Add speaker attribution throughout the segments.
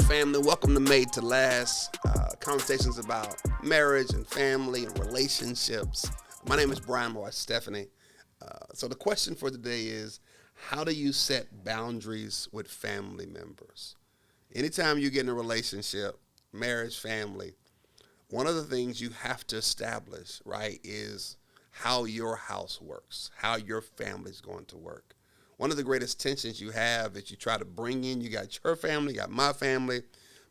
Speaker 1: family. Welcome to MadeToLast. Conversations about marriage and family and relationships. My name is Brian, my wife Stephanie. So the question for today is, how do you set boundaries with family members? Anytime you get in a relationship, marriage, family, one of the things you have to establish, right, is how your house works, how your family's going to work. One of the greatest tensions you have is you try to bring in, you got your family, you got my family,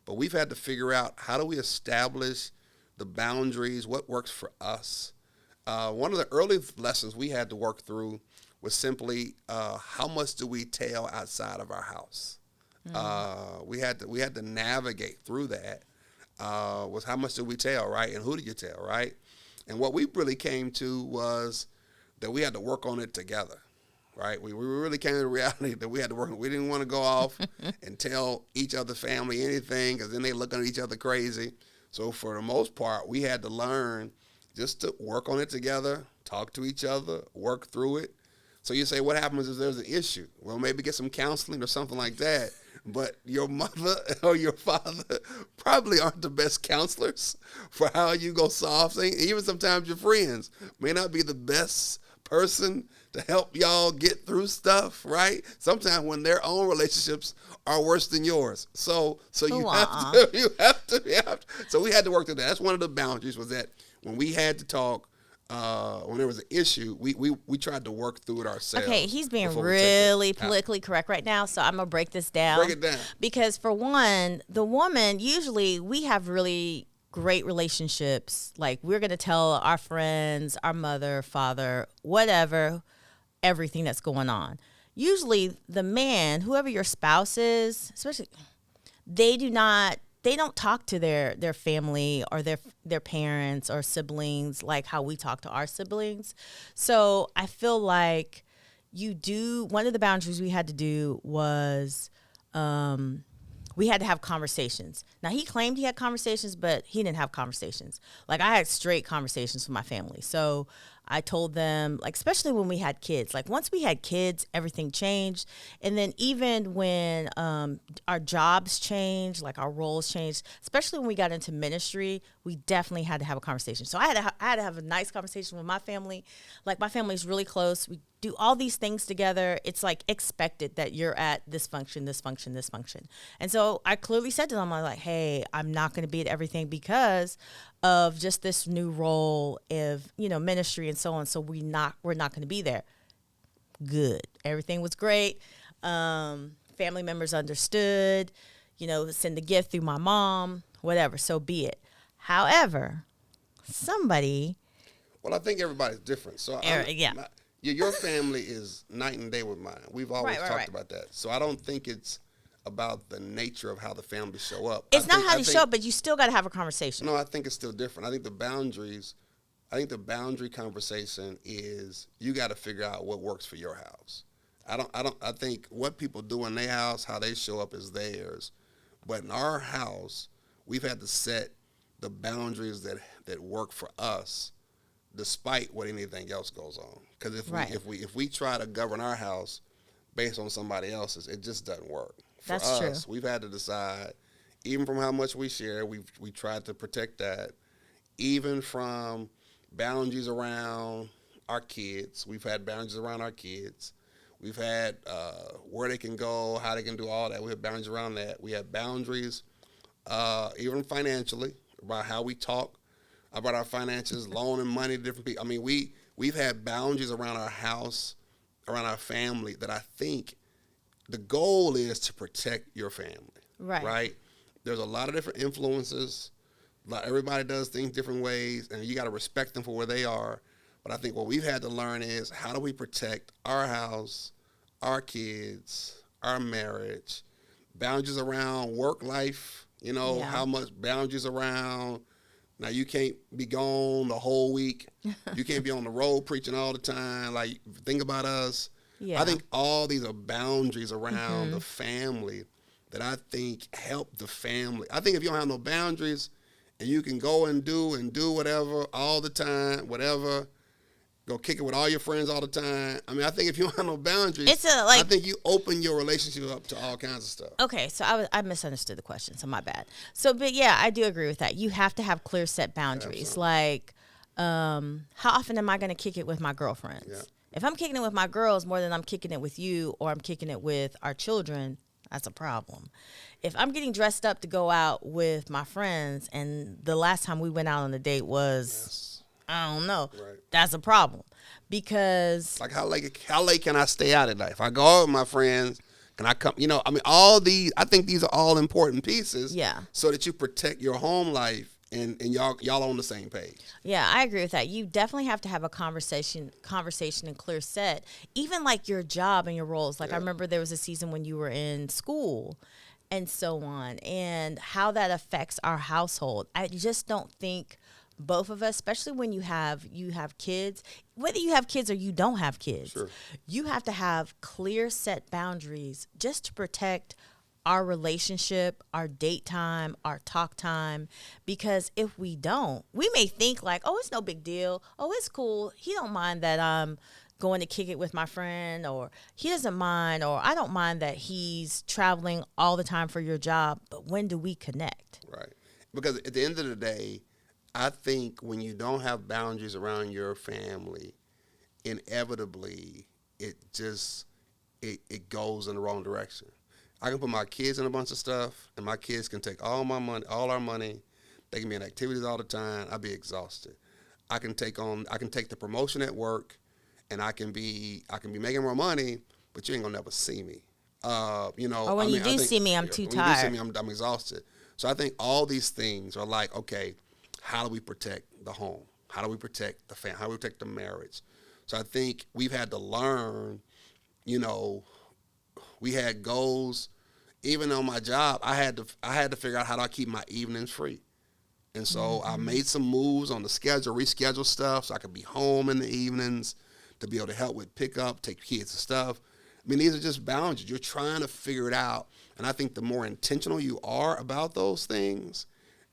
Speaker 1: but we've had to figure out how do we establish the boundaries, what works for us. One of the early lessons we had to work through was simply how much do we tell outside of our house? We had to navigate through that. Was how much do we tell, right? And who do you tell, right? And what we really came to was that we had to work on it together, right? We really came to the reality that we had to work. We didn't want to go off and tell each other's family anything because then they looking at each other crazy. So for the most part, we had to learn just to work on it together, talk to each other, work through it. So you say, what happens if there's an issue? Well, maybe get some counseling or something like that. But your mother or your father probably aren't the best counselors for how you go solve things. Even sometimes your friends may not be the best person to help y'all get through stuff, right? Sometimes when their own relationships are worse than yours. So you have to. So we had to work through that. That's one of the boundaries, was that when we had to talk, when there was an issue, we tried to work through it ourselves.
Speaker 2: Okay, he's being really politically correct right now, so I'm going to break this down.
Speaker 1: Break it down.
Speaker 2: Because for one, the woman, usually we have really great relationships. Like, we're going to tell our friends, our mother, father, whatever, everything that's going on. Usually the man, whoever your spouse is, especially, they don't talk to their family or their parents or siblings like how we talk to our siblings. So I feel like one of the boundaries we had to do was we had to have conversations. Now, he claimed he had conversations, but he didn't have conversations. Like, I had straight conversations with my family. So I told them, like, especially when we had kids, like, once we had kids, everything changed. And then even when our jobs changed, like our roles changed, especially when we got into ministry, we definitely had to have a conversation. So I had to have a nice conversation with my family. Like, my family's really close. We do all these things together. It's like expected that you're at this function, this function, this function. And so I clearly said to them, I'm like, hey, I'm not going to be at everything because of just this new role of, ministry and so on. So we're not going to be there. Good. Everything was great. Family members understood, send a gift through my mom, whatever. So be it. However,
Speaker 1: well, I think everybody's different. So your family is night and day with mine. We've always talked about that. So I don't think it's about the nature of how the families show up.
Speaker 2: It's not how they show up, but you still got to have a conversation.
Speaker 1: No, I think it's still different. I think the boundary conversation is you got to figure out what works for your house. I think what people do in their house, how they show up is theirs. But in our house, we've had to set the boundaries that work for us, despite what anything else goes on. Because if we try to govern our house based on somebody else's, it just doesn't work. For
Speaker 2: That's
Speaker 1: us,
Speaker 2: true.
Speaker 1: We've had to decide, even from how much we share, we tried to protect that. Even from boundaries around our kids, we've had boundaries around our kids. We've had where they can go, how they can do all that. We have boundaries around that. We have boundaries, even financially, about how we talk about our finances, loaning money to different people. I mean, we've had boundaries around our house, around our family, that I think the goal is to protect your family. Right? There's a lot of different influences. Everybody does things different ways, and you got to respect them for where they are. But I think what we've had to learn is, how do we protect our house, our kids, our marriage, boundaries around work life, how much boundaries around, now you can't be gone the whole week. You can't be on the road preaching all the time. Like, think about us. Yeah. I think all these are boundaries around the family that I think help the family. I think if you don't have no boundaries and you can go and do whatever all the time, whatever, go kick it with all your friends all the time. I mean, I think if you don't have no boundaries, I think you open your relationship up to all kinds of stuff.
Speaker 2: Okay, so I misunderstood the question, so my bad. So, but yeah, I do agree with that. You have to have clear set boundaries.
Speaker 1: Absolutely.
Speaker 2: Like, how often am I going to kick it with my girlfriends?
Speaker 1: Yeah.
Speaker 2: If I'm kicking it with my girls more than I'm kicking it with you, or I'm kicking it with our children, that's a problem. If I'm getting dressed up to go out with my friends, and the last time we went out on a date was, I don't know, that's a problem. Because
Speaker 1: like how late can I stay out at night? If I go out with my friends, can I come? I mean, all these. I think these are all important pieces.
Speaker 2: Yeah.
Speaker 1: So that you protect your home life and y'all on the same page.
Speaker 2: Yeah, I agree with that. You definitely have to have a conversation and clear set. Even like your job and your roles. Like I remember there was a season when you were in school and so on, and how that affects our household. I just don't think both of us, especially when you have kids, whether you have kids or you don't have kids, you have to have clear set boundaries just to protect our relationship, our date time, our talk time. Because if we don't, we may think like, oh, it's no big deal. Oh, it's cool. He don't mind that I'm going to kick it with my friend, or he doesn't mind, or I don't mind that he's traveling all the time for your job. But when do we connect?
Speaker 1: Right. Because at the end of the day, I think when you don't have boundaries around your family, inevitably it goes in the wrong direction. I can put my kids in a bunch of stuff, and my kids can take all my money, all our money. They can be in activities all the time. I'll be exhausted. I can take the promotion at work, and I can be making more money, but you ain't gonna never see me. Or
Speaker 2: when you do see me, I'm too tired.
Speaker 1: When you do see me, I'm exhausted. So I think all these things are like, okay, how do we protect the home? How do we protect the family? How do we protect the marriage? So I think we've had to learn, we had goals. Even on my job, I had to figure out how do I keep my evenings free. And so I made some moves on the schedule, reschedule stuff so I could be home in the evenings to be able to help with pickup, take kids and stuff. I mean, these are just boundaries. You're trying to figure it out. And I think the more intentional you are about those things,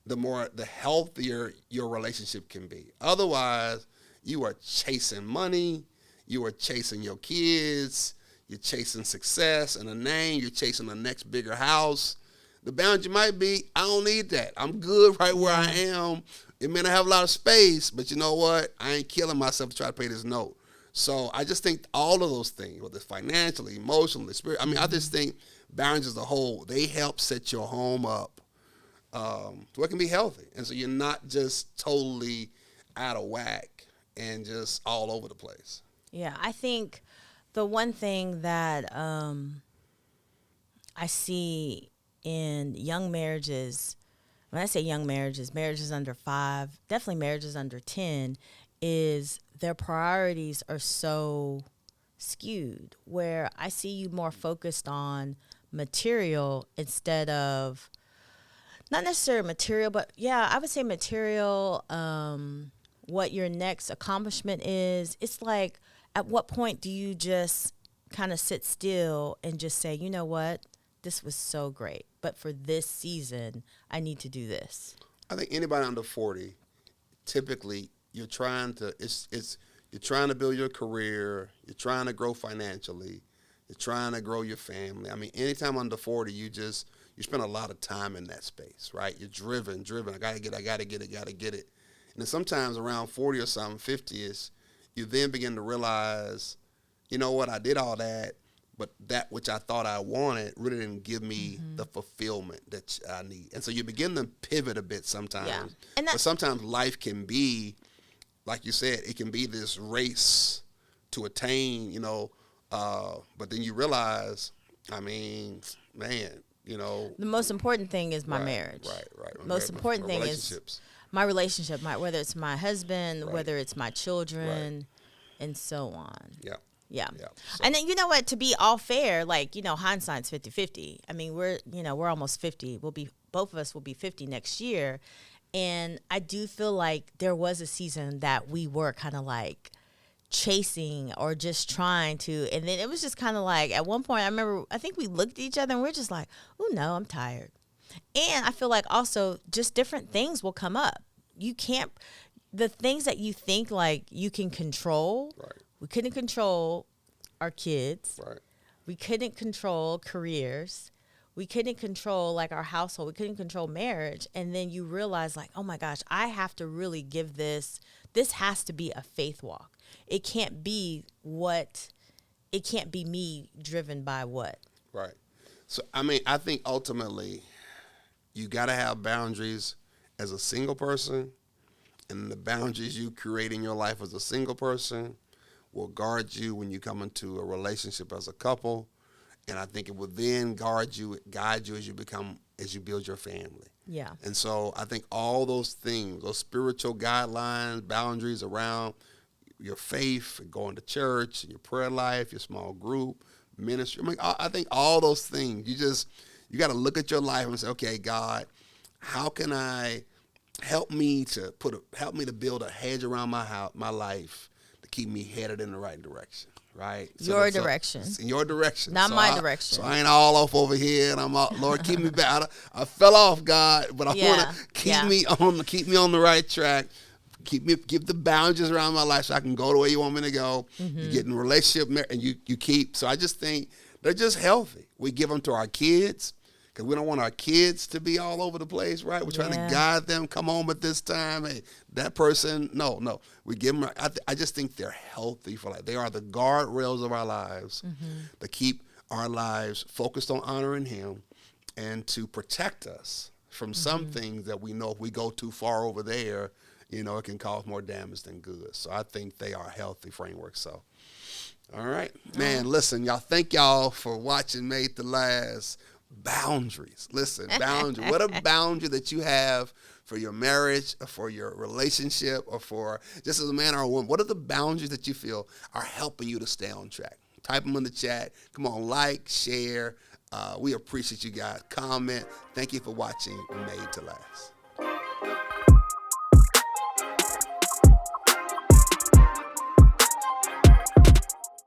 Speaker 1: the healthier your relationship can be. Otherwise, you are chasing money, you are chasing your kids, you're chasing success and a name, you're chasing the next bigger house. The boundary might be, I don't need that. I'm good right where I am. It may not have a lot of space, but you know what? I ain't killing myself to try to pay this note. So I just think all of those things, whether it's financially, emotionally, spirit, I just think boundaries as a whole, they help set your home up so it can be healthy. And so you're not just totally out of whack and just all over the place.
Speaker 2: Yeah, I think the one thing that I see in young marriages, when I say young marriages under 5, definitely marriages under 10, is their priorities are so skewed, where I see you more focused on material instead of, not necessarily material, but yeah, I would say material, what your next accomplishment is. It's like, at what point do you just kind of sit still and just say, you know what, this was so great, but for this season, I need to do this?
Speaker 1: I think anybody under 40, typically you're trying to build your career, you're trying to grow financially, you're trying to grow your family. I mean, anytime under 40, you spend a lot of time in that space, right? You're driven. I gotta get it. And then sometimes around 40 or something, 50ish, you then begin to realize, you know what, I did all that, but that which I thought I wanted really didn't give me the fulfillment that I need. And so you begin to pivot a bit sometimes. Yeah. But sometimes life can be, like you said, it can be this race to attain, but then you realize, the
Speaker 2: most important thing is my marriage.
Speaker 1: Right.
Speaker 2: Most important thing is my relationship, whether it's my husband, whether it's my children, and so on. Yeah. So. And then, you know what, to be all fair, hindsight's 50-50. I mean, we're almost 50. Both of us will be 50 next year. And I do feel like there was a season that we were kind of like chasing or just trying to, and then it was just kind of like, at one point, I think we looked at each other and we're just like, oh no, I'm tired. And I feel like also just different things will come up. the things that you think like you can control,
Speaker 1: Right.
Speaker 2: we couldn't control our kids.
Speaker 1: Right.
Speaker 2: We couldn't control careers. We couldn't control like our household. We couldn't control marriage. And then you realize like, oh my gosh, I have to really give this has to be a faith walk. It can't be me driven by what.
Speaker 1: Right. So, I mean, I think ultimately you got to have boundaries as a single person, and the boundaries you create in your life as a single person will guard you when you come into a relationship as a couple. And I think it will then guide you as you build your family.
Speaker 2: Yeah.
Speaker 1: And so I think all those things, those spiritual guidelines, boundaries around your faith, going to church, your prayer life, your small group, ministry. I mean, I think all those things, you got to look at your life and say, okay, God, how can I help me to build a hedge around my life to keep me headed in the right direction. Right?
Speaker 2: Your direction.
Speaker 1: In your direction.
Speaker 2: Not my direction.
Speaker 1: So I ain't all off over here, and I'm out, Lord, keep me back. I fell off, God, but I want to keep me on the right track. Keep the boundaries around my life so I can go the way you want me to go. Mm-hmm. You get in a relationship, and you keep. So I just think they're just healthy. We give them to our kids because we don't want our kids to be all over the place, right? We're trying to guide them. Come home at this time. Hey, that person, no. We give them. I just think they're healthy for life. They are the guardrails of our lives to keep our lives focused on honoring Him and to protect us from some things that we know if we go too far over there, it can cause more damage than good. So I think they are healthy frameworks. So, all right, man. Listen, y'all. Thank y'all for watching MadeToLast. Boundaries. Listen, boundary. What a boundary that you have for your marriage, or for your relationship, or for just as a man or a woman. What are the boundaries that you feel are helping you to stay on track? Type them in the chat. Come on, like, share. We appreciate you guys. Comment. Thank you for watching MadeToLast.